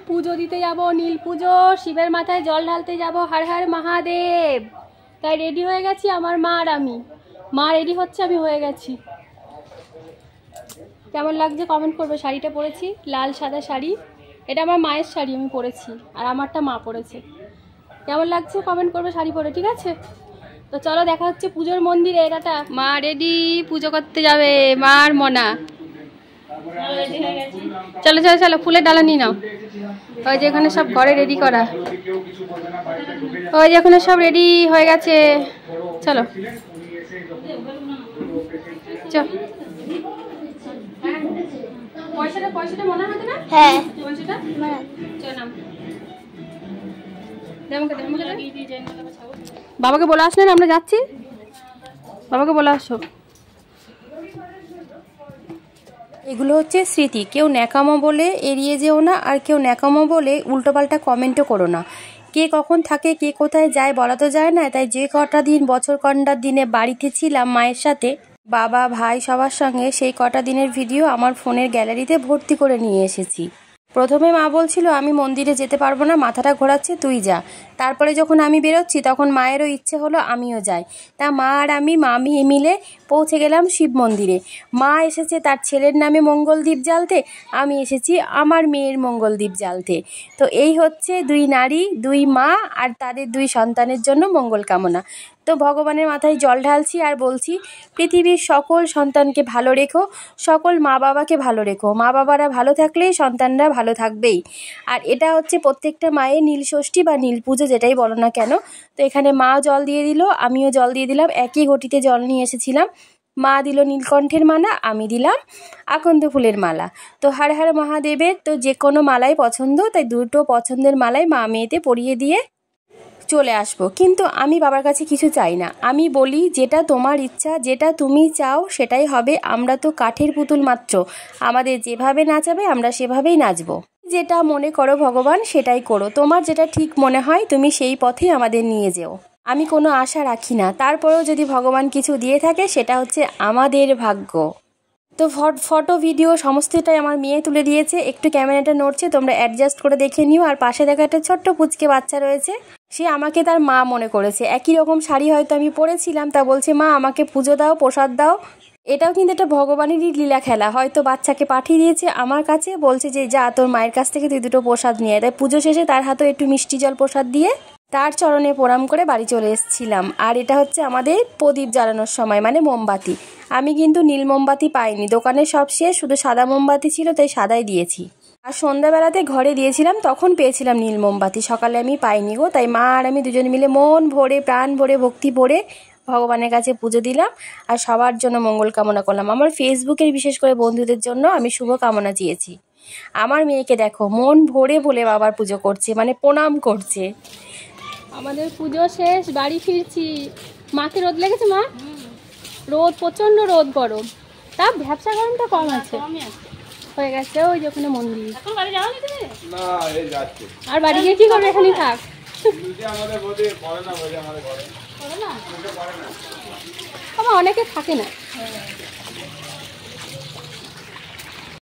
পুজো দিতে যাব, নীল পুজো, শিবের মাথায় জল ঢালতে যাব, হর হর মহাদেব। তাই রেডি হয়ে গেছি আমার মা আর আমি। মা রেডি হচ্ছে, আমি হয়ে গেছি। কেমন লাগছে কমেন্ট করবে। শাড়িটা পরেছি, লাল সাদা শাড়ি, এটা আমার মায়ের শাড়ি, আমি পরেছি, আর আমারটা মা পরেছে। কেমন লাগছে কমেন্ট করবে শাড়ি পরে, ঠিক আছে? তো চলো দেখা হচ্ছে পুজোর মন্দিরে। টাটা। মা রেডি, পুজো করতে যাবে মা আর মনা। চলো চলো চলো, ফুলের ডালা নিয়ে নাও। ওই যে এখানে সব ঘরে রেডি করা, ওই যে এখানে সব রেডি হয়ে গেছে। চলো চল। পয়সাটা মনে হাতে না? হ্যাঁ পয়সাটা চল নাম। বাবাকে বলে আসলেন আমরা যাচ্ছি, বাবাকে বলে আসো। এগুলো হচ্ছে স্মৃতি, কেউ ন্যাকামো বলে এড়িয়ে যেও না, আর কেউ ন্যাকামো বলে উল্টোপাল্টা কমেন্টও করো না। কে কখন থাকে, কে কোথায় যায় বলা তো যায় না। তাই যে কটা দিন বছর কন্ডার দিনে বাড়িতে ছিলাম মায়ের সাথে, বাবা ভাই সবার সঙ্গে, সেই কটা দিনের ভিডিও আমার ফোনের গ্যালারিতে ভর্তি করে নিয়ে এসেছি। প্রথমে মা বলছিল আমি মন্দিরে যেতে পারবো না, মাথাটা ঘোরাচ্ছে, তুই যা। তারপরে যখন আমি বেরোচ্ছি তখন মায়েরও ইচ্ছে হলো আমিও যাই। তা মা আর আমি মামি মিলে পৌঁছে গেলাম শিব মন্দিরে। মা এসেছে তার ছেলের নামে মঙ্গলদ্বীপ জ্বালতে, আমি এসেছি আমার মেয়ের মঙ্গলদ্বীপ জ্বালতে। তো এই হচ্ছে দুই নারী, দুই মা আর তাদের দুই সন্তানের জন্য মঙ্গল কামনা। তো ভগবানের মাথায় জল ঢালছি আর বলছি, পৃথিবীর সকল সন্তানকে ভালো রেখো, সকল মা বাবাকে ভালো রেখো। মা বাবারা ভালো থাকলেই সন্তানরা ভালো থাকবেই। আর এটা হচ্ছে প্রত্যেকটা মায়ের নীল ষষ্ঠী বা নীল পুজো, যেটাই বলো না কেন। তো এখানে মা জল দিয়ে দিল, আমিও জল দিয়ে দিলাম, একই ঘটিতে জল নিয়ে এসেছিলাম। মা দিল নীলকণ্ঠের মালা, আমি দিলাম আকন্দ ফুলের মালা। তো হর হর মহাদেবের তো যে কোনো মালাই পছন্দ, তাই দুটো পছন্দের মালাই মা মেয়েতে পরিয়ে দিয়ে চলে আসবো। কিন্তু আমি বাবার কাছে কিছু চাই না, আমি বলি যেটা তোমার ইচ্ছা, যেটা তুমি চাও সেটাই হবে। আমরা তো কাঠের পুতুল মাত্র, আমাদের যেভাবে নাচাবে আমরা সেভাবেই নাচবো। যেটা মনে করো ভগবান সেটাই করো, তোমার যেটা ঠিক মনে হয় তুমি সেই পথেই আমাদের নিয়ে যেও। আমি কোনো আশা রাখি না, তারপরেও যদি ভগবান কিছু দিয়ে থাকে সেটা হচ্ছে আমাদের ভাগ্য। তো ফটো ভিডিও সমস্তটাই আমার মেয়ে তুলে দিয়েছে, একটু ক্যামেরাটা নড়ছে, তোমরা অ্যাডজাস্ট করে দেখে নিও। আর পাশে দেখা একটা ছোট্ট পুচকে বাচ্চা রয়েছে, সে আমাকে তার মা মনে করেছে। একই রকম শাড়ি হয়তো আমি পরেছিলাম, তা বলছে মা আমাকে পুজো দাও, প্রসাদ দাও। এটাও কিন্তু একটা ভগবানেরই লীলা খেলা। হয়তো বাচ্চাকে পাঠিয়ে দিয়েছে আমার কাছে, বলছে যে যা তোর মায়ের কাছ থেকে তুই দুটো প্রসাদ নিয়ে। তাই পুজো শেষে তার হাতে একটু মিষ্টি জল প্রসাদ দিয়ে তার চরণে প্রণাম করে বাড়ি চলে এসেছিলাম। আর এটা হচ্ছে আমাদের প্রদীপ জ্বালানোর সময়, মানে মোমবাতি। আমি কিন্তু নীল মোমবাতি পাইনি, দোকানে সব শেষ, শুধু সাদা মোমবাতি ছিল, তাই সাদাই দিয়েছি। আর সন্ধ্যাবেলাতে ঘরে দিয়েছিলাম, তখন পেয়েছিলাম নীল মোমবাতি, সকালে আমি পাইনি গো। তাই মা আর আমি দুজন মিলে মন ভরে প্রাণ ভরে ভক্তি ভরে ভগবানের কাছে পুজো দিলাম আর সবার জন্য মঙ্গল কামনা করলাম। আমার ফেসবুকের বিশেষ করে বন্ধুদের জন্য আমি শুভ কামনা চেয়েছি। আমার মেয়েকে দেখো মন ভরে ভোলে বাবার পুজো করছে, মানে প্রণাম করছে। আমাদের পুজো শেষ, বাড়ি ফিরছি। মাকে রোদ লেগেছে মা? রোদ, প্রচন্ড রোদ, গরম। তা ব্যবসা গরমটা কম আছে, হয়ে গেছে। ওই যে ওখানে মন্দির। আর বাড়ি গিয়ে কি করবে? এখানেই থাক। আমার অনেকে থাকে না।